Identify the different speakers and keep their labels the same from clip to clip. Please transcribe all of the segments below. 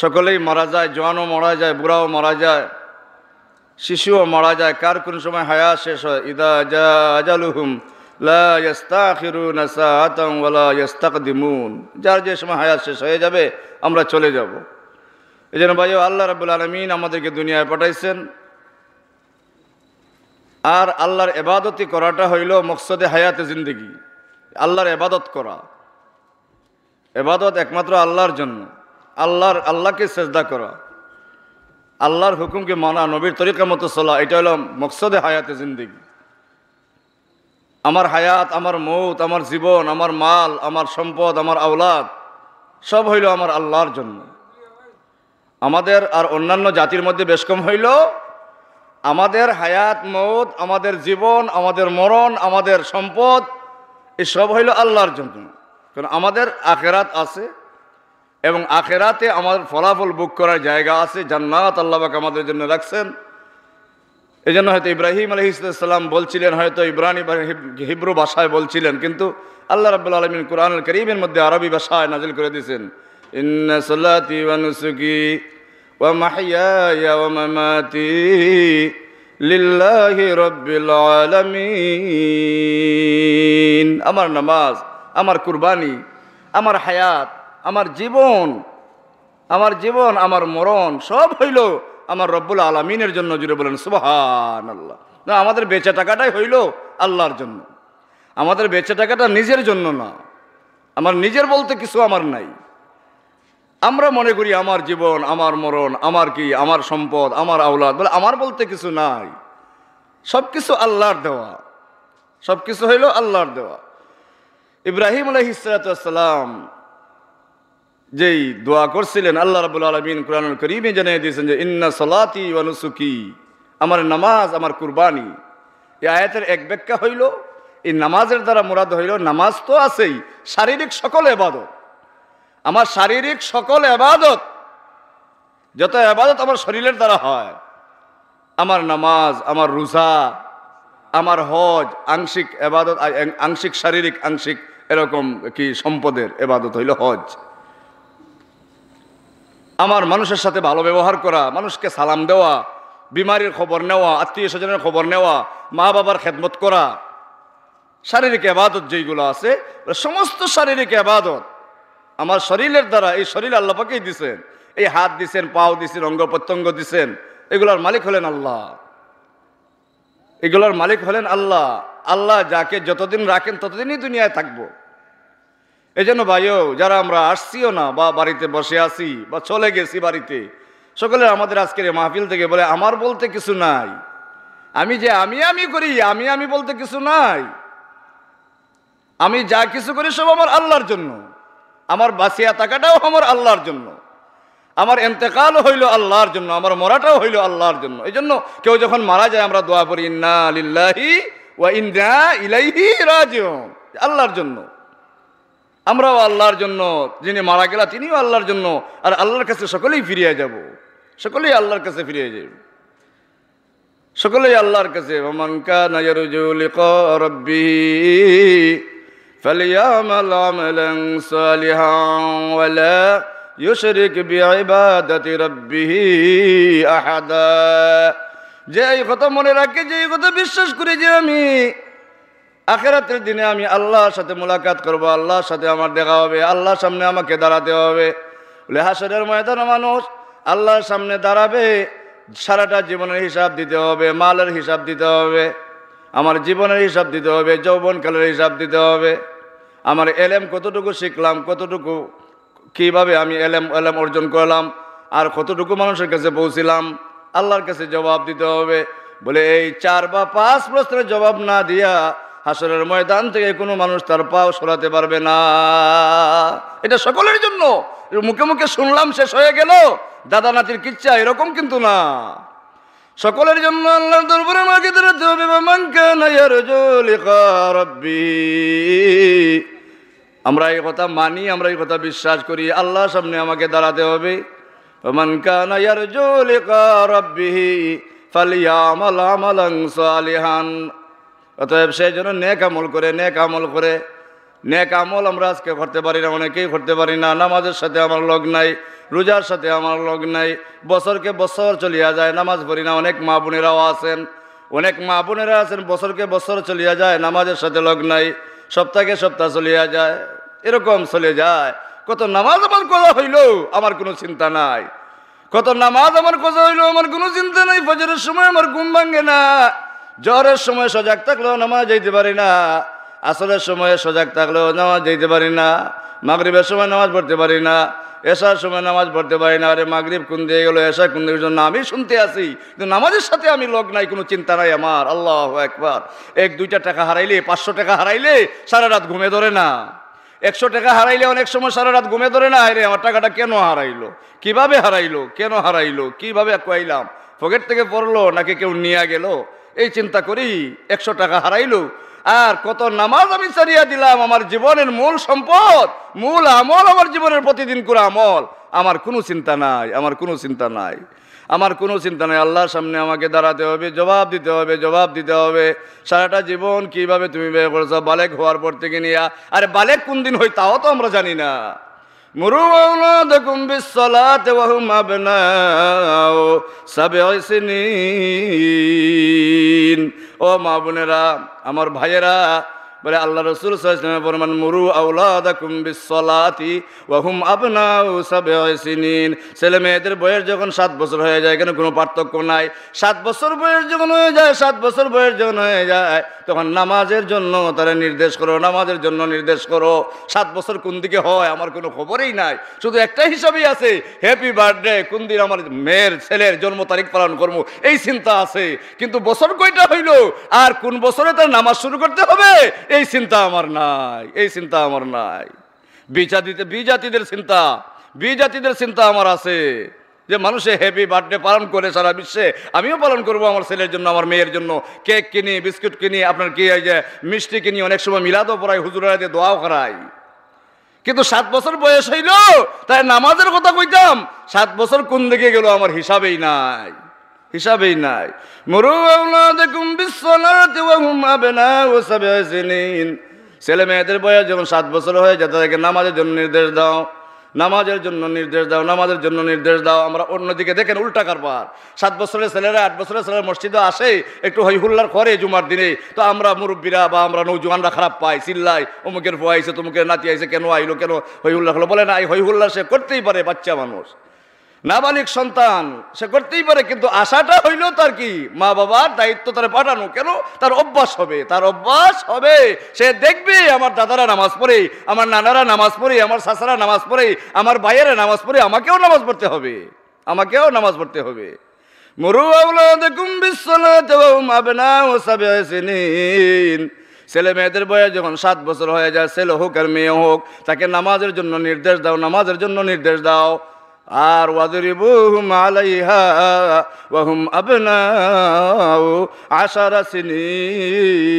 Speaker 1: সকলেই মারা যায়, জওয়ানও মারা যায়, বুড়াও মারা যায়, শিশুও মারা যায়। কার কোন সময় হায়াত শেষ হয়। ইদা জা আজালুহুম লা ইস্তাখিরুনা সাআতান ওয়া লা ইস্তাকদিমুন। যার যে সময় হায়াত শেষ হয়ে যাবে আমরা চলে যাব। এজন্য ভাইও আল্লাহ রাব্বুল আলামিন আমাদেরকে দুনিয়ায় পাঠাইছেন। আর আল্লাহর ইবাদতি করাটা হইল মকসদে হায়াতে জিন্দেগি। আল্লাহর ইবাদত করা, ইবাদত একমাত্র আল্লাহর জন্য। আল্লাহকে সেজদা করা, আল্লাহর হুকুমকে মানা, নবীর তরিকা মতো চলা, এটা হলো মকসদে হায়াতে জিন্দেগি। আমার হায়াত, আমার মৌত, আমার জীবন, আমার মাল, আমার সম্পদ, আমার আওলাদ সব হইল আমার আল্লাহর জন্য। আমাদের আর অন্যান্য জাতির মধ্যে বেশ কম হইল আমাদের হায়াত, মৌত, আমাদের জীবন, আমাদের মরণ, আমাদের সম্পদ এসব হইল আল্লাহর জন্য। কারণ আমাদের আখেরাত আছে এবং আখেরাতে আমার ফলাফল বুক করার জায়গা আছে, জান্নাত আল্লাহ পাক আমাদের জন্য রাখছেন। এই জন্য হয়তো ইব্রাহিম আলাইহিস সালাম বলছিলেন, হয়তো হিব্রু ভাষায় বলছিলেন, কিন্তু আল্লাহ রাব্বুল আলামিন কুরআনুল কারীমের মধ্যে আরবি ভাষায় নাজিল করে দিয়েছেন, ইন্না সালাতি ওয়া নুসুকি ওয়া মাহইয়ায়া ওয়া মামাতি লিল্লাহি রাব্বিল আলামিন। আমার নামাজ, আমার কুরবানি, আমার হায়াত, আমার জীবন, আমার মরণ সব হইল আমার রব্বুল আলামিনের জন্য। জুড়ে বলেন সুবহানাল্লাহ। না, আমাদের বেঁচে টাকাটাই হইল আল্লাহর জন্য। আমাদের বেঁচে টাকাটা নিজের জন্য না। আমার নিজের বলতে কিছু আমার নাই। আমরা মনে করি আমার জীবন, আমার মরণ, আমার কি, আমার সম্পদ, আমার আওলাদ, বলে আমার বলতে কিছু নাই। সব কিছু আল্লাহর দেওয়া, সব কিছু হইল আল্লাহর দেওয়া। ইব্রাহিম আলাইহিস সালাম যেই দোয়া করছিলেন, আল্লাহ রাব্বুল আলামিন কুরআনুল কারীমে জানিয়ে দিয়েছেন যে ইন্না সালাতি ওয়া নুসুকি, আমার নামাজ, আমার কুরবানি। এই আয়াতের এক ব্যাখ্যা হইল এই নামাজের দ্বারা মুরাদ হইল নামাজ তো আছেই, শারীরিক সকল ইবাদত। আমার শারীরিক সকল ইবাদত, যত ইবাদত আমার শরীরের দ্বারা হয়, আমার নামাজ, আমার রোজা, আমার হজ, আংশিক ইবাদত, আংশিক শারীরিক, আংশিক এরকম কি সম্পদের ইবাদত হইল হজ। আমার মানুষের সাথে ভালো ব্যবহার করা, মানুষকে সালাম দেওয়া, বিমারির খবর নেওয়া, আত্মীয় স্বজনের খবর নেওয়া, মা বাবার খেদমত করা, শারীরিক ইবাদত যেইগুলো আছে সমস্ত শারীরিক ইবাদত আমার শরীরের দ্বারা। এই শরীর আল্লাহ পাকেই দিছেন, এই হাত দিছেন, পাও দিছেন, অঙ্গ প্রত্যঙ্গ দিছেন, এগুলোর মালিক হলেন আল্লাহ। এগুলোর মালিক হলেন আল্লাহ। আল্লাহ যাকে যতদিন রাখেন ততদিনই দুনিয়ায় থাকবো। এই জন্য ভাইও, যারা আমরা আসছিও না বা বাড়িতে বসে আছি বা চলে গেছি বাড়িতে, সকলের আমাদের আজকের এই মাহফিল থেকে বলে আমার বলতে কিছু নাই। আমি যে আমি করি, আমি বলতে কিছু নাই। আমি যা কিছু করি সব আমার আল্লাহর জন্য। আমার বাঁচিয়া থাকাটাও আমার আল্লাহর জন্য, আমার ইন্তেকাল হইল আল্লাহর জন্য, আমার মরাটাও হইল আল্লাহর জন্য। এই জন্য কেউ যখন মারা যায় আমরা দোয়া করি ইন্না লিল্লাহি ওয়া ইন্না ইলাইহি রাজিউন, আল্লাহর জন্য। আমরাও আল্লাহর জন্য, যিনি মারা গেলা তিনিও আল্লাহর জন্য। আর আল্লাহর কাছে সকলেই ফিরিয়ে যাব, সকলেই আল্লাহর কাছে ফিরিয়ে যাব, সকলেই আল্লাহর কাছে। ওমান কানা ইয়ারজু লিকা রাব্বিহি ফালিয়ামাল আমালান সালিহান ওয়া লা ইউশরিক বিইবাদাতি রাব্বিহি আহাদা। যে এই কথা মনে রাখে, যে এই কথা বিশ্বাস করে যে আমি আখিরাতের দিনে আমি আল্লাহর সাথে মুলাকাত করব, আল্লাহর সাথে আমার দেখা হবে, আল্লাহর সামনে আমাকে দাঁড়াতে হবে। বলে হাসরের ময়দানে মানুষ আল্লাহর সামনে দাঁড়াবে, সারাটা জীবনের হিসাব দিতে হবে, মালের হিসাব দিতে হবে, আমার জীবনের হিসাব দিতে হবে, যৌবনকালের হিসাব দিতে হবে, আমার এলেম কতটুকু শিখলাম, কতটুকু কিভাবে আমি এলেম অর্জন করলাম, আর কতটুকু মানুষের কাছে পৌঁছিলাম, আল্লাহর কাছে জবাব দিতে হবে। বলে এই 4 বা 5 প্রশ্নের জবাব না দিয়া হাসরের ময়দান থেকে কোনো মানুষ তার পাও সরাতে পারবে না। এটা সকলের জন্য। মুখে মুখে শুনলাম শেষ হয়ে গেল, দাদা নাতির কিচ্ছা, এরকম কিন্তু না। সকলের জন্য আল্লাহর দরবারে আমাকে দাঁড়াতে হবে। মান কানা ইয়ারজু লিকা রাব্বি, আমরা এই কথা মানি, আমরা এই কথা বিশ্বাস করি, আল্লাহর সামনে আমাকে দাঁড়াতে হবে। মান কানা ইয়ারজু লিকা রাব্বিহি ফালিয়ামাল আমালান সালিহান। অতএব সেই জন্য নেক আমল করে, নেক আমল করে। নেক আমল আমরা আজকে করতে পারি না, অনেকেই করতে পারি না। নামাজের সাথে আমার লগ নাই, রোজার সাথে আমার লগ নাই, বছরকে বছর চলিয়া যায় নামাজ পড়ি না। অনেক মা বোনেরাও আছেন, অনেক মা বোনেরা আছেন বছরকে বছর চলিয়া যায়, নামাজের সাথে লগ নাই, সপ্তাহে সপ্তাহ চলিয়া যায়, এরকম চলে যায়। কত নামাজ আমার কথা হইল আমার কোনো চিন্তা নাই, কত নামাজ আমার কথা হইল আমার কোনো চিন্তা নাই। ফজরের সময় আমার ঘুম ভাঙে না, জ্বরের সময় সজাগ থাকলেও নামাজ যাইতে পারি না, আসরের সময় সজাগ থাকলেও নামাজ যাইতে পারি না, মাগরিবের সময় নামাজ পড়তে পারি না, এশার সময় নামাজ পড়তে পারি না। আরে মাগরিব কোন দিয়ে গেলো, এশা কোন দিকে জন্য আমি শুনতে আছি, কিন্তু নামাজের সাথে আমি লগ নাই, কোনো চিন্তা নাই আমার। আল্লাহু আকবার। 1-2টা টাকা হারাইলে, 500 টাকা হারাইলে সারা রাত ঘুমে ধরে না, 100 টাকা হারাইলে অনেক সময় সারা রাত ঘুমে ধরে না। আরে আমার টাকাটা কেন হারাইলো, কিভাবে হারাইলো, কেন হারাইলো, কিভাবে কইলাম, পকেট থেকে পড়লো নাকি কেউ নিয়ে গেল, এই চিন্তা করি 100 টাকা হারাইলো। আর কত নামাজ আমি ছাড়িয়া দিলাম, আমার জীবনের মূল সম্পদ, মূল আমল, আমার জীবনের প্রতিদিন করে আমল, আমার কোনো চিন্তা নাই, আমার কোনো চিন্তা নাই, আমার কোনো চিন্তা নাই। আল্লাহর সামনে আমাকে দাঁড়াতে হবে, জবাব দিতে হবে, জবাব দিতে হবে। সারাটা জীবন কিভাবে তুমি ব্যয় করেছো বালেক হওয়ার পর থেকে নিয়া। আরে বালেক কোন দিন হই তাও তো আমরা জানি না। মুরু আওলাদাকুম বিসসালাতি ওয়া হুম আবনাউ সাবঈ সিনিন। ও মা বোনেরা, আমার ভাইয়েরা, বলে আল্লাহ রাসূল সাল্লাল্লাহু আলাইহি ওয়াসাল্লাম ফরমান মুরু আওলাদাকুম বিসসালাতি ওয়া হুম আবনাউ সাবঈ সিনিন। ছেলে মেয়েদের বয়স যখন 7 বছর হয়ে যায়, এখানে কোনো পার্থক্য নাই। 7 বছর বয়স যখন হয়ে যায়, 7 বছর বয়স যখন হয়ে যায়, তখন নামাজের জন্য তারা নির্দেশ করো, নামাজের জন্য নির্দেশ করো। 7 বছর কোন দিকে হয় আমার কোনো খবরই নাই, শুধু একটা হিসাবই আছে, হ্যাপি বার্থডে, কোন দিন আমার মেয়ের ছেলের জন্ম তারিখ পালন করবো, এই চিন্তা আছে। কিন্তু বছর কয়টা হইল আর কোন বছরে তার নামাজ শুরু করতে হবে, এই চিন্তা আমার নাই, এই চিন্তা আমার নাই। বিজাতিদের চিন্তা, বিজাতিদের চিন্তা আমার আছে, যে মানুষে হ্যাপি বার্থডে পালন করে সারা বিশ্বে, আমিও পালন করবো আমার ছেলের জন্য, আমার মেয়ের জন্য। কেক কিনি, বিস্কুট কিনি, আপনার কি এই যে মিষ্টি কিনি, অনেক সময় মিলাদও পড়াই, হুজুরেরা দিয়ে দোয়াও করাই। কিন্তু 7 বছর বয়স হইল, তাই নামাজের কথা কইতাম, 7 বছর কোন দিকে গেল আমার হিসাবেই নাই, হিসাবেই নাই। মুরু আওলাদাকুম বিসসালাতি ওয়া হুম আবনাউ সাবঈ সিনিন। ছেলে মেয়েদের বয়স যখন 7 বছর হয়ে যায়, তাদেরকে নামাজের জন্য নির্দেশ দাও, নামাজের জন্য নির্দেশ দাও, নামাজের জন্য নির্দেশ দাও। আমরা অন্যদিকে দেখেন উল্টা কারবার। 7 বছরের ছেলেরা 8 বছরের ছেলেরা মসজিদে আসে, একটু হই হুল্লার করে জুমার দিনে, তো আমরা মুরব্বীরা বা আমরা নৌজওয়ানরা খারাপ পাই, চিল্লাই, অমুকের ফুয়া আইছে, তমুকের নাতি আইছে, কেন আইলো, কেন হই হুল্লা হলো। বলে না, এই হই হুল্লা সে করতেই পারে, বাচ্চা মানুষ, নাবালিক সন্তান, সে করতেই পারে, কিন্তু আশাটা হইল তার কি, মা বাবার দায়িত্ব তার পাঠানো। কেন? তার অভ্যাস হবে, তার অভ্যাস হবে, সে দেখবে আমার দাদারা নামাজ পড়ে, আমার নানারা নামাজ পড়ে, আমার শাশারা নামাজ পড়ে, আমার ভাইয়েরা নামাজ পড়ে, আমাকেও নামাজ পড়তে হবে, আমাকেও নামাজ পড়তে হবে। মুরু আওলাদাকুম বিসসালাতি ওয়া হুম আবনাউ সাবঈ সিনিন। ছেলে মেয়েদের বয়স যখন 7 বছর হয়ে যায়, ছেলে হোক আর মেয়ে হোক, তাকে নামাজের জন্য নির্দেশ দাও, নামাজের জন্য নির্দেশ দাও। আর ওয়াদরিবুহুম আলাইহা ওয়া হুম আবনাউ 10 সিনিন।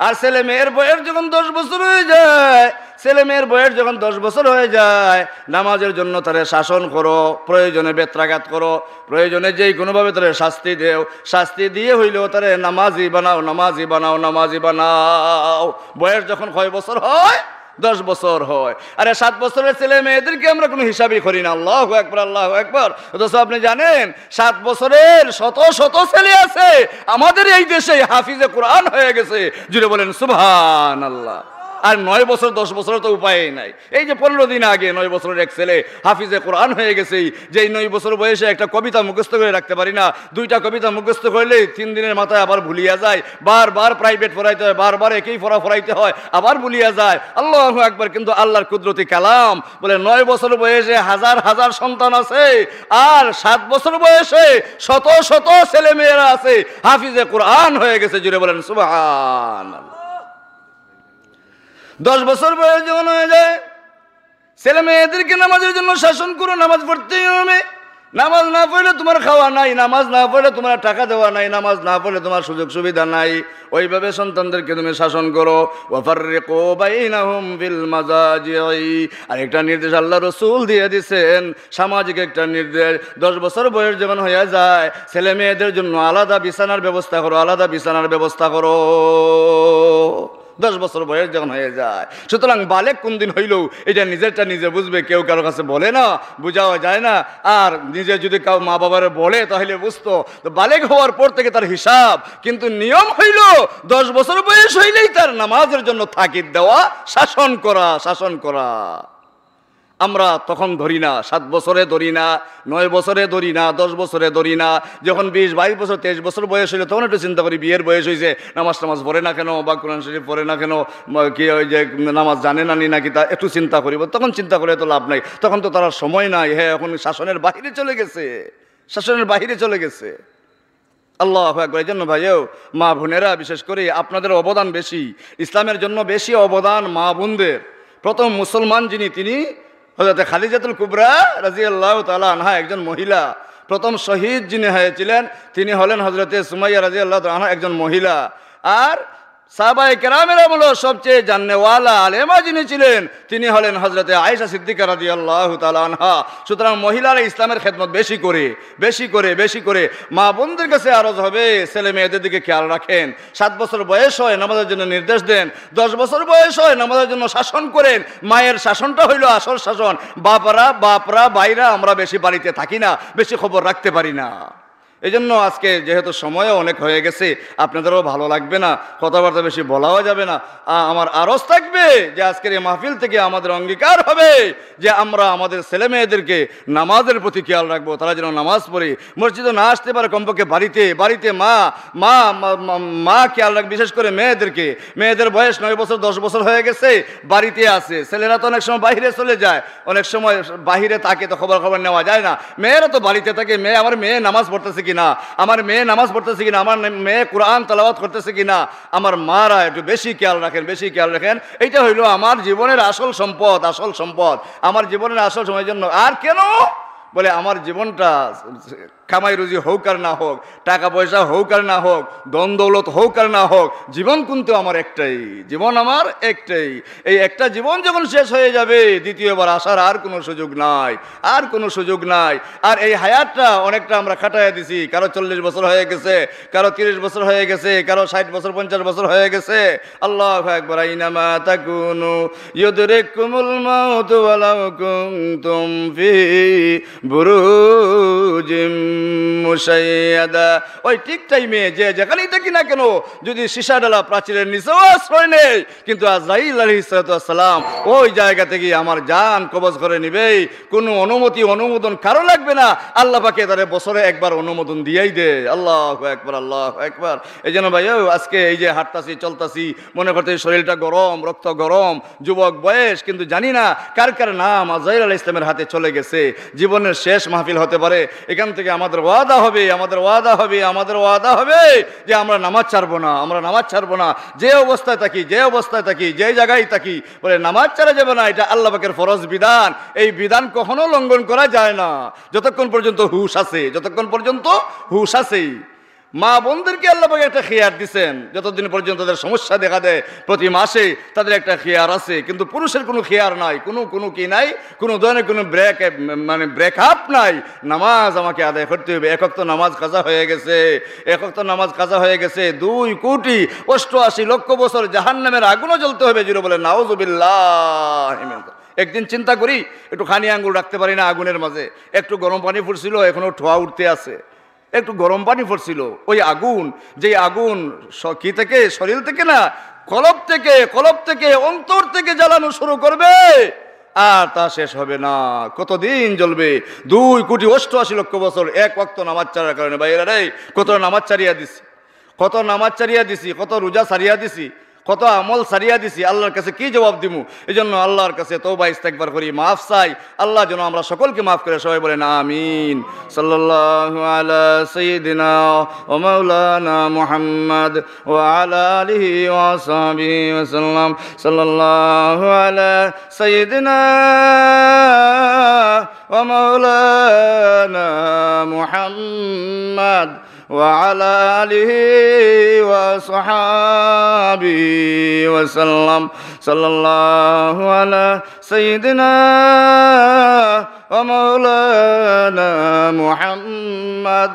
Speaker 1: আর ছেলে মেয়ের বয়স যখন 10 বছর হয়ে যায়, ছেলে মেয়ের বয়স যখন 10 বছর হয়ে যায়, নামাজের জন্য তারে শাসন করো, প্রয়োজনে বেত্রাঘাত করো, প্রয়োজনে যেই কোনোভাবে তারে শাস্তি দেও, শাস্তি দিয়ে হইলেও তারে নামাজি বানাও, নামাজি বানাও, নামাজি বানাও। বয়স যখন কয় বছর হয়, 10 বছর হয়। আরে 7 বছরের ছেলে মেয়েদেরকে আমরা কোনো হিসাবই করি না। আল্লাহু আকবার, আল্লাহু আকবার। অথচ আপনি জানেন 7 বছরের শত শত ছেলে আছে আমাদের এই দেশে হাফিজে কোরআন হয়ে গেছে, জুড়ে বলেন সুবহানাল্লাহ। আর 9 বছর 10 বছর তো উপায়ই নাই। এই যে 15 দিন আগে 9 বছরের এক ছেলে হাফিজে কোরআন হয়ে গেছে, যে 9 বছর বয়সে একটা কবিতা মুখস্থ করে রাখতে পারি না, 2টা কবিতা মুখস্থ করলে 3 দিনের মাথায় আবার ভুলিয়া যায়, বারবার প্রাইভেট পড়াইতে হয়, বারবার একই পড়াইতে হয়, আবার ভুলিয়া যায়। আল্লাহু আকবার। কিন্তু আল্লাহর কুদরতি কালাম বলে 9 বছর বয়সে হাজার হাজার সন্তান আছে, আর 7 বছর বয়সে শত শত ছেলে মেয়েরা আছে হাফিজে কোরআন হয়ে গেছে, জুড়ে বলেন সুবহানাল্লাহ। 10 বছর বয়স যখন হয়ে যায়, ছেলে মেয়েদেরকে নামাজের জন্য শাসন করো, নামাজ পড়তেই হবে। নামাজ না পড়লে তোমার খাওয়া নাই, নামাজ না পড়লে তোমার টাকা দেওয়া নাই, নামাজ না পড়লে তোমার সুযোগ সুবিধা নাই। ওইভাবে সন্তানদেরকে তুমি শাসন করো। ওয়াফাররিকু বাইনাহুম বিল মাজাজিই। আর একটা নির্দেশ আল্লাহ রাসূল দিয়ে দিয়েছেন, সামাজিক একটা নির্দেশ। 10 বছর বয়স যখন হয়ে যায়, ছেলে মেয়েদের জন্য আলাদা বিছানার ব্যবস্থা করো, আলাদা বিছানার ব্যবস্থা করো। 10 বছর বয়স যখন হয়ে যায়। সুতরাং বালেক কোন দিন হইল এটা নিজেরটা নিজে বুঝবে, কেউ কারো কাছে বলে না, বোঝাও যায় না। আর নিজে যদি কাউ মা বাবারে বলে তাহলে বুঝতো। তো বালেক হওয়ার পর থেকে তার হিসাব, কিন্তু নিয়ম হইল 10 বছর বয়স হইলেই তার নামাজের জন্য তাকিদ দেওয়া, শাসন করা, শাসন করা। আমরা তখন ধরি না, 7 বছরে ধরি না, 9 বছরে ধরি না, 10 বছরে ধরি না। যখন 20, 22 বছর, 23 বছর বয়স হইলে তখন একটু চিন্তা করি, বিয়ের বয়স হয়েছে, নামাজ পড়ে না কেন, বা কোরআন শরীফ পড়ে না কেন, কি ওই যে নামাজ জানে না নি নাকি, তা একটু চিন্তা করি। তখন চিন্তা করে তো লাভ নাই, তখন তো তার সময় নাই। হ্যাঁ, এখন শাসনের বাহিরে চলে গেছে, শাসনের বাহিরে চলে গেছে। আল্লাহু আকবার। এই জন্য ভাইও, মা বোনেরা, বিশেষ করে আপনাদের অবদান বেশি, ইসলামের জন্য বেশি অবদান মা বোনদের। প্রথম মুসলমান যিনি, তিনি হযরত খাদিজাতুল কুবরা রাদিয়াল্লাহু তাআলা আনহা, একজন মহিলা। প্রথম শহীদ যিনি হয়েছিলেন তিনি হলেন হযরতে সুমাইয়া রাদিয়াল্লাহু তাআলা আনহা, একজন মহিলা। আর সাহাবায়ে কেরামের আমলে সবচেয়ে জাননেওয়ালা আলেমা যিনি ছিলেন তিনি হলেন হযরতে আয়েশা সিদ্দিকা রাদিয়াল্লাহু তাআলা আনহা। সুতরাং মহিলারা ইসলামের খেদমত বেশি করে, বেশি করে, বেশি করে। মা বোনদের কাছে আরজ হবে, ছেলে মেয়েদের দিকে খেয়াল রাখেন। 7 বছর বয়স হয় নামাজের জন্য নির্দেশ দেন, 10 বছর বয়স হয় নামাজের জন্য শাসন করেন। মায়ের শাসনটা হইল আসল শাসন। বাপরা বাইরা আমরা বেশি বাড়িতে থাকি না, বেশি খবর রাখতে পারি না। এই জন্য আজকে যেহেতু সময়ও অনেক হয়ে গেছে, আপনাদেরও ভালো লাগবে না, কথাবার্তা বেশি বলাও যাবে না। আমার আরজ থাকবে যে আজকের এই মাহফিল থেকে আমাদের অঙ্গীকার হবে যে আমরা আমাদের ছেলে মেয়েদেরকে নামাজের প্রতি খেয়াল রাখবো, তারা যেন নামাজ পড়ে, মসজিদে না আসতে পারে, কমপক্ষে বাড়িতে মা খেয়াল রাখ, বিশেষ করে মেয়েদেরকে। মেয়েদের বয়স 9 বছর 10 বছর হয়ে গেছে, বাড়িতে আছে। ছেলেরা তো অনেক সময় বাহিরে চলে যায়, অনেক সময় বাহিরে থাকে, তো খবর নেওয়া যায় না। মেয়েরা তো বাড়িতে থাকে, আমার মেয়ে নামাজ পড়তেছে কিনা, আমার মেয়ে নামাজ পড়তেছে কিনা, আমার মেয়ে কোরআন তেলাওয়াত করতেছে কিনা, আমার মারা একটু বেশি খেয়াল রাখেন, বেশি খেয়াল রাখেন। এইটা হইলো আমার জীবনের আসল সম্পদ, আসল সম্পদ, আমার জীবনের আসল সময়ের জন্য। আর কেন বলে, আমার জীবনটা কামাই রুজি হোক আর না হোক, টাকা পয়সা হোক আর না হোক, ধন দৌলত হোক আর না হোক, জীবন কিন্তু আমার একটাই, জীবন আমার একটাই। এই একটা জীবন যখন শেষ হয়ে যাবে, দ্বিতীয়বার আসার আর কোনো সুযোগ নাই, আর কোনো সুযোগ নাই। আর এই হায়াতটা অনেকটা আমরা খাটাইয়া দিছি, কারো 40 বছর হয়ে গেছে, কারো 30 বছর হয়ে গেছে, কারো 60 বছর 50 বছর হয়ে গেছে। আল্লাহু আকবার। আইনামা তাকুনু ইউদরিকুমুল মাউতু ওয়ালাউ কুনতুম ফি বুরুজিম মুশাইয়াদা। ওই ঠিক টাইমে যে যেখানেই থাকি না কেন, যদি সীসা ডালা প্রাচীরের নিচেও আশ্রয় নেই, কিন্তু আজরাইল আলাইহিস সালাম ওই জায়গা থেকে আমার জান কবজ করে নিবে। কোনো অনুমোদন কারো লাগবে না, আল্লাহ পাকে তারে বছরে একবার অনুমোদন দিয়েই দে। আল্লাহু আকবার, আল্লাহু আকবার। এই জন্য ভাই, আজকে এই যে হাঁটতাছি চলতাছি, মনে করতে শরীরটা গরম, রক্ত গরম, যুবক বয়স, কিন্তু জানি না কার কার নাম আজরাইল আলাইহিস সালামের হাতে চলে গেছে। জীবনের শেষ মাহফিল হতে পারে। এখান থেকে আমাদের ওয়াদা হবে যে আমরা নামাজ ছাড়বো না, আমরা নামাজ ছাড়বো না। যে অবস্থায় থাকি, যে জায়গায় থাকি, বলে নামাজ ছাড়া যাবে না। এটা আল্লাহ পাকের ফরজ বিধান। এই বিধান কখনো লঙ্ঘন করা যায় না যতক্ষণ পর্যন্ত হুশ আছে। মা বোনদেরকে আল্লাহ পাক একটা খেয়ার দিচ্ছেন, যতদিন পর্যন্ত তাদের সমস্যা দেখা দেয় প্রতি মাসে, তাদের একটা খেয়ার আছে। কিন্তু পুরুষের কোনো খেয়ার নাই, কোনো কি নাই, কোনো ধরনের কোনো ব্রেকআপ নাই। নামাজ আমাকে আদায় করতে হবে। এক ওয়াক্ত নামাজ কাজা হয়ে গেছে, 2,88,00,000 বছর জাহান্নামের আগুনও জ্বলতে হবে। জিরো বলে নাউযুবিল্লাহ। একদিন চিন্তা করি, একটু খানি আঙ্গুল রাখতে পারি না আগুনের মাঝে, একটু গরম পানি ফুটছিল, এখনো ঠোয়া উঠতে আছে। একটু গরম পানি পড়ছিল, ওই আগুন, যে আগুন কি থেকে, শরীর থেকে না, কলব থেকে অন্তর থেকে জ্বালানো শুরু করবে, আর তা শেষ হবে না। কতদিন জ্বলবে? 2,88,00,000 বছর এক ওয়াক্ত নামাজ ছাড়ার কারণে। ভাইয়েরা রে, কত নামাজ ছাড়িয়া দিছি, কত রোজা ছাড়িয়া দিছি, কত আমল সারিয়া দিছি। আল্লাহর কাছে কি জবাব দিমু? এই জন্য আল্লাহর কাছে তওবা ইস্তেগফার করি, মাফ চাই। আল্লাহ যেন আমরা সকলকে মাফ করে। সবাই বলেন আমিন। সাল্লাল্লাহু আলা সাইয়্যিদিনা ওয়া মাওলানা মুহাম্মদ ওয়া আলা আলিহি ওয়া সাহবিহি ওয়া সাল্লাম। সাল্লাল্লাহু আলা সাইয়্যিদিনা ওয়া মাওলানা মুহাম্মদ وعلى آله وصحابه وسلم. صلى الله على سيدنا ومولانا محمد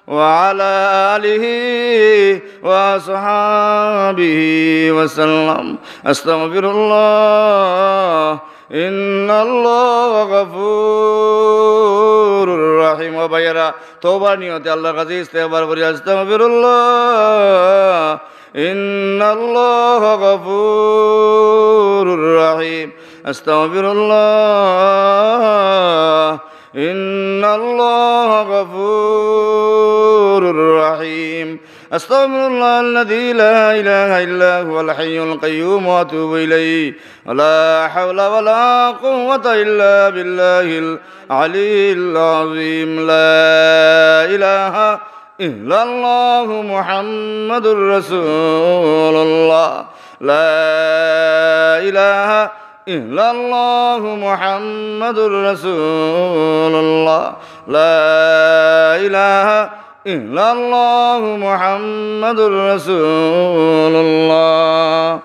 Speaker 1: وعلى آله وأصحابه وسلم أستغفر الله إن الله غفور رحيم وبيرا توبة نيوت الله غزي استغفار بري أستغفر الله إن الله غفور رحيم أستغفر الله إن الله غفور رحيم أستغفر الله الذي لا إله إلا هو الحي القيوم وأتوب إليه ولا حول ولا قوة إلا بالله العلي العظيم لا إله إلا الله محمد رسول الله لا إله إلا الله محمد رسول الله لا إله إلا الله محمد رسول الله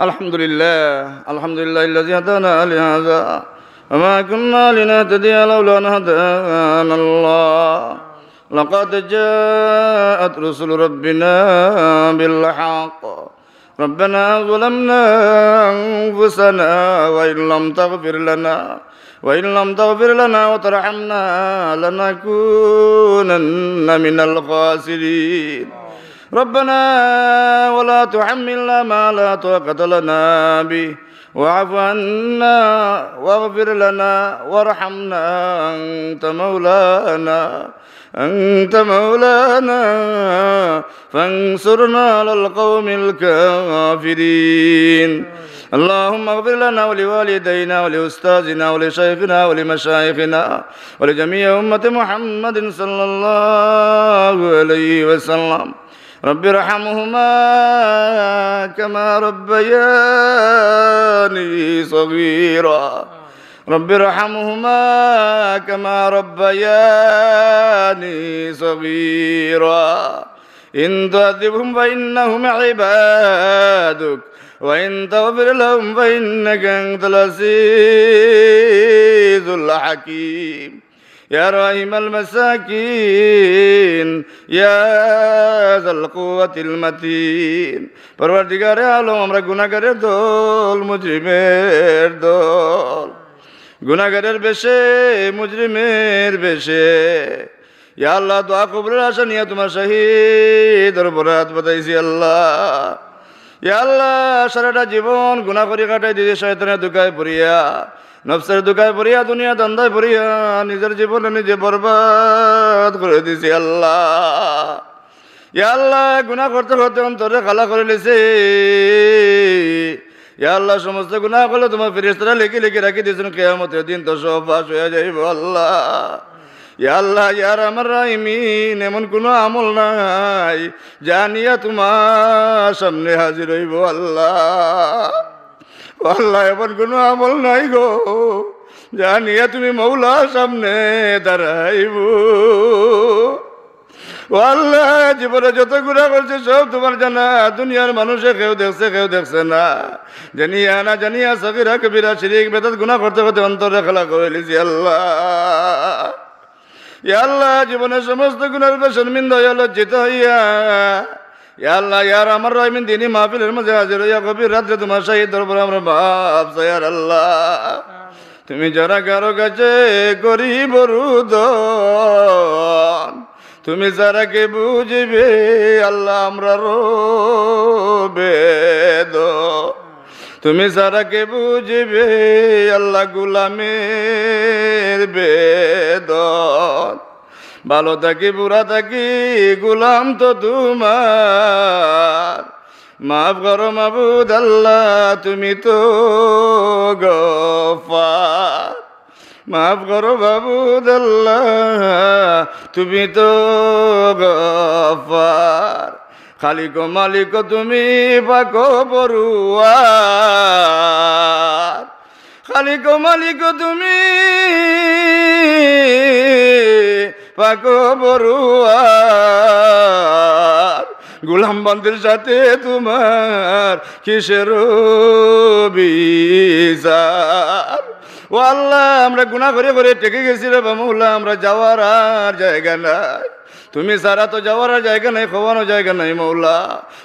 Speaker 1: الحمد لله الذي هدانا لهذا وما كنا لنهتدي لولا أن هدانا الله لقد جاءت رسل ربنا بالحق ربنا ظلمنا أنفسنا وإن لم تغفر لنا وترحمنا لنكونن من الخاسرين ربنا ولا تحملنا ما لا طاقة لنا به واعف عنا واغفر لنا وارحمنا أنت مولانا فانصرنا على القوم الكافرين اللهم اغفر لنا ولوالدينا ولأستاذنا ولشيخنا ولمشايخنا ولجميع أمة محمد صلى الله عليه وسلم رب ارحمهما كما ربياني صغيرا رب ارحمهما كما ربياني صغيرا إن تعذبهم فإنهم عبادك وإن تغفر لهم فإنك أنت العزيز الحكيم يا راحم المساكين يا ذا القوة المتين পরবর্তীকার আলম আমরা গুনাহগারের দল মুজরিমের দল গুনাহগারের বেশে মুজরিমের বেশে ইয়া আল্লাহ দোয়া কবুলের আশা নিয়ে তোমার শহীদ বরাত বাতাইছি আল্লাহ ইয়া আল্লাহ সারাটা জীবন গুনাহ করে কাটাই দিয়েছে শয়তানের দুকায় পড়িয়া নফসের দুকায় পড়িয়া দুনিয়া দান্দায় পড়িয়া নিজের জীবনে নিজে বরবাদ করে দিয়েছি আল্লাহ ইয়া আল্লাহ গুনাহ করতে করতে অন্তরে খালা করে লিছে ইয়া আল্লাহ সমস্ত গুনাহ করলে তোমার ফেরেশতারা লিখে লিখে রাখি দিয়েছেন কিয়ামতের দিন তো সব ফাঁস হয়ে যাইব আল্লাহ ইয়া আল্লাহ ইয়া রাহমান রাহিমিন এমন কোনো আমল নাই জানিয়া তোমার সামনে হাজির হইব আল্লাহ আল্লাহ এমন কোনো আমল নাই গো জানিয়া তুমি মৌলার সামনে দাঁড়াইব আল্লাহ জীবনে যত গুনাহ করছে সব তোমার জানা দুনিয়ার মানুষে কেউ দেখছে না জানিয়া সগীরা কবিরা শিরিক বেদাত গুনাহ করতে করতে অন্তরে খেলা করে লিছি আল্লাহ ইয়া আল্লাহ জীবনের সমস্ত গুনাহের উপর শর্মিন্দা হইয়া লজ্জিত হইয়া ইয়া আল্লাহ ইয়ার আমার রহিমিন দিনী মাহফিলের মাঝে হাজির হইয়া গভীর রাত্রে তোমার শাহীদ দরবারে আমরা মাফ চাই আল্লাহ তুমি যারা কারো কাছে গরিব রুদন তুমি যারা কে বুঝবে আল্লাহ আমরা বেদ তুমি যারা কে বুঝবে আল্লাহ গুলামের বেদন ভালো থাকি বুড়া থাকি গুলাম তো তোমার মাফ করো মাবুদ আল্লাহ তুমি তো গফার মাফ করো মাবুদ আল্লাহ তুমি তো গফার খালিক মালিক তুমি পাক পরুয়ার খালিক মালিক তুমি পাক পরুয়ার গুলাম বান্দির সাথে তোমার কিসের বিচার ও আল্লাহ আমরা গুনাহ করে করে টেকে গেছি রে মৌলা, আমরা যাওয়ার আর জায়গা নাই, তুমি সারা তো যাওয়ার আর জায়গা নাই, খোয়ানো জায়গা নাই মৌলা।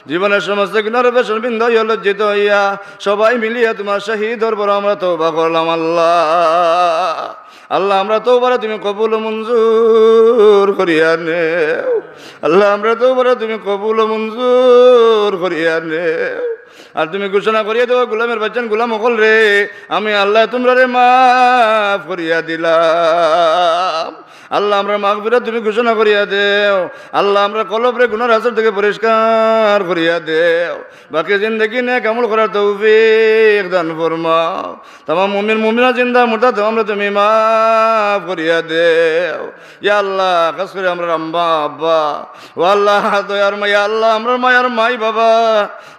Speaker 1: জীবনের সমস্ত গুনাহের পেছন বিন্দু হইয়া লজ্জিত হইয়া সবাই মিলিয়া তোমার শাহী দরবার আমরা তওবা করলাম আল্লাহ। আল্লাহ আমরা তওবারে তুমি কবুল মঞ্জুর করিয়া নেও, আল্লাহ আমরা তওবারে তুমি কবুল মঞ্জুর করিয়া নেও। আর তুমি ঘোষণা করিয়া দেও গোলামের বাচ্চান গোলাম অকল রে আমি আল্লাহ তোমরা রে মাফ করিয়া দিলাম। আল্লাহ আমরা মাগফিরাত তুমি ঘোষণা করিয়া দেও। আল্লাহ আমরা কলবরে গুনার আসর থেকে পরিষ্কার করিয়া দেও। বাকি জিন্দগি নেক আমল করার তৌফিক দান ফরমাও। তামাম মুমিন মুমিনা জিন্দা মুর্দা আমরা তুমি মাফ করিয়া দেও। ইয়া আল্লাহ খাস করে আমরা আম্মা আব্বা ও আল্লাহ দয়ার মায়া আল্লাহ আমরা মায়ার মাই বাবা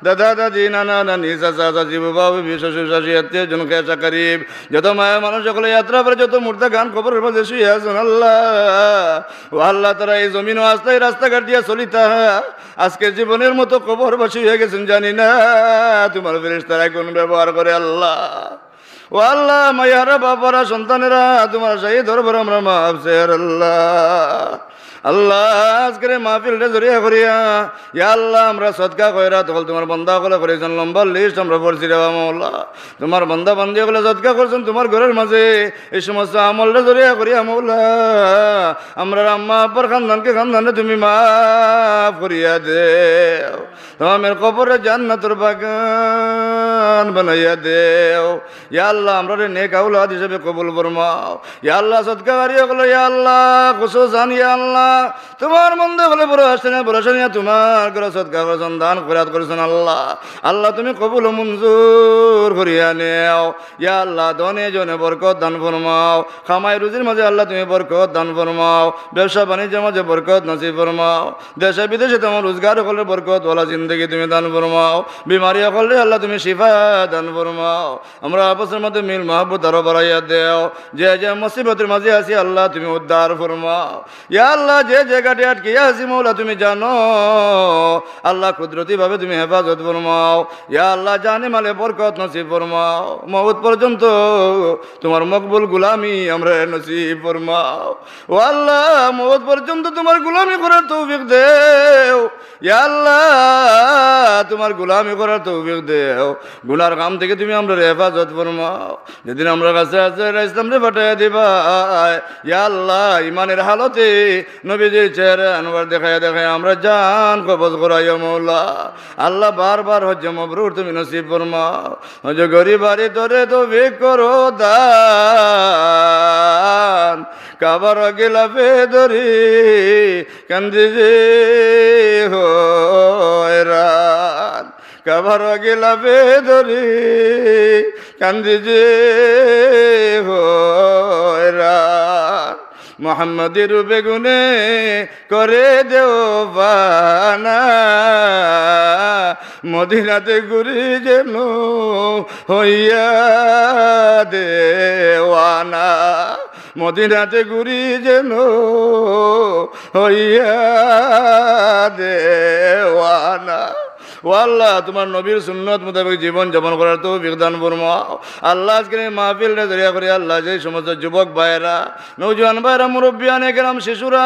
Speaker 1: দাদা দাদি নানা নানি চাচা চাচি বাবা বিশেষ শাশি আত্মীয় জন খেসা করিব যত মায়া মানুষ সকলে যাত্রা করে যত মুর্দা গান খবরের মধ্যে শুয়ে আছেন আল্লাহ ও আল্লাহ তারা এই জমিন ও আস্তায় রাস্তাঘাট দিয়া চলিতা আজকে জীবনের মতো কবর বসে হয়ে গেছেন জানি না তোমার ফেরেশতারা কোন ব্যবহার করে আল্লাহ ও আল্লাহ মায়ারা বাবারা সন্তানেরা তোমার সেই দরবার আমরা মাফ চেয়ার আল্লাহ আল্লাহ আজকের মাহফিলটা জড়িয়া করিয়া ইয়া আল্লাহ আমরা সদকা কইরা তখন তোমার বান্দা হলে করেছেন লম্বা লিস্ট আমরা পড়ছি রে মৌলা তোমার বান্দা বান্দি হলে সদকা করছেন তোমার ঘরের মাঝে এই সমস্ত আমলটা জড়িয়া করিয়া মৌলা আমরা আম্মা আব্বার খানদানকে খানদানে তুমি মাফ করিয়া দেও তোমার কবরে জান্নাতের বাগান বানাইয়া দেও ইয়া আল্লাহ আমরা রে নেক আওলাদ হিসেবে কবুল ফরমাও ইয়া আল্লাহ সদকা করিয়া হলো ইয়া আল্লাহ খুশুসান ইয়া আল্লাহ তোমার মন্দে বলে বড় আসেনা তোমার করে সদকা করেছেন দান খয়রাত করেছেন আল্লাহ আল্লাহ তুমি কবুল মঞ্জুর করিয়া নেও ইয়া আল্লাহ দনে জনে বরকত দান ফরমাও খামাই রুজির মাঝে আল্লাহ তুমি বরকত দান ফরমাও ব্যবসা বাণিজ্যের মাঝে বরকত নসিব ফরমাও দেশে বিদেশে তোমার রোজগার হলে বরকত ওয়ালা জিন্দগি তুমি দান ফরমাও বিমারি হলে আল্লাহ তুমি শিফা দান ফরমাও আমরা আপসের মধ্যে মিল মহব্বত আরো বাড়াইয়া দেও যে যে মুসিবতের মাঝে আছি আল্লাহ তুমি উদ্ধার ফরমাও ইয়া আল্লাহ যে জায়গাটি আটকে আছি মৌলা তুমি জানো আল্লাহ কুদরতি ভাবে তুমি হেফাজত ফরমাও ইয়া আল্লাহ জানে মালে বরকত নসিব ফরমাও মওত পর্যন্ত তোমার মকবুল গুলামি আমরা নসিব ফরমাও ও আল্লাহ মওত পর্যন্ত তোমার গুলামি করার তৌফিক দেও ইয়া আল্লাহ তোমার গুলামি করার তৌফিক দেও গুনার কাম থেকে তুমি আমরা হেফাজত ফরমাও যেদিন আমরা কাছে আছে ইসলাম রে পাঠাইয়া দিবা ইয়া আল্লাহ ইমানের হালতে নবীজির চেহারা আনবার দেখায় দেখায় আমরা জান কবজ করাইও মৌলা আল্লাহ বারবার হজ্জ মবরুর তুমি নসিব ফরমাও হজ্জ গরিবারি তোরে তো ভিক করো দান কাবার গিলাফে ধরি কান্দি যে হয়রান কাবার গিলাফে ধরি কান্দি যে হয়রান মোহাম্মদের বেগুনে করে দেও বানা মদিনাতে ঘুরি যেন হইয়া দেওয়ানা মদিনাতে ঘুরি যেন হইয়া দেওয়ানা ও আল্লাহ তোমার নবীর সুন্নত মোতাবেক জীবন যাপন করার তো বিধান ফরমাও আল্লাহ আজকে মাহফিলটা জড়িয়া করে আল্লাহ যে সমস্ত যুবক ভাইয়েরা নৌজওয়ান ভাইয়েরা মুরব্বিয়ান একরাম শিশুরা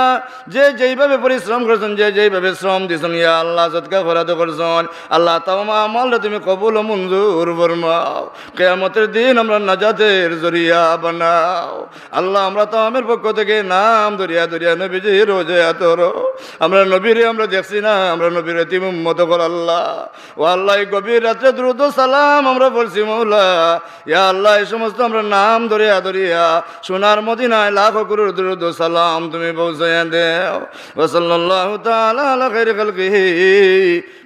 Speaker 1: যে যেইভাবে পরিশ্রম করেছেন যে যেইভাবে শ্রম দিয়েছেন ইয়া আল্লাহ সদকা খয়রাত করেছেন আল্লাহ তামাম আমলটা তুমি কবুল ও মঞ্জুর ফরমাও কিয়ামতের দিন আমরা নাজাতের জরিয়া বানাও আল্লাহ আমরা তামামের পক্ষ থেকে নাম দরিয়া দরিয়া নবীজি রোজে আতর আমরা নবীরে আমরা দেখছি না আমরা নবীর এতিম উম্মত কর আল্লাহ ও আল্লাহ গভীর রাত্রে দ্রুত সালাম আমরা বলছি মৌলা ইয়া আল্লাহ এই সমস্ত আমরা নাম ধরিয়া ধরিয়া সোনার মদিনায় লাখো করুর দ্রুত সালাম তুমি পৌঁছাইয়া দেও ওয়া সাল্লাল্লাহু তাআলা আলা খাইরি খালকিহি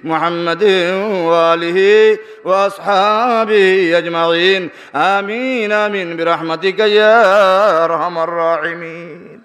Speaker 1: মুহাম্মাদিন ওয়া আলিহি ওয়া আসহাবিহি আজমাইন আমিন আমিন বিরহমাতিকা ইয়া আরহামার রাহিমিন।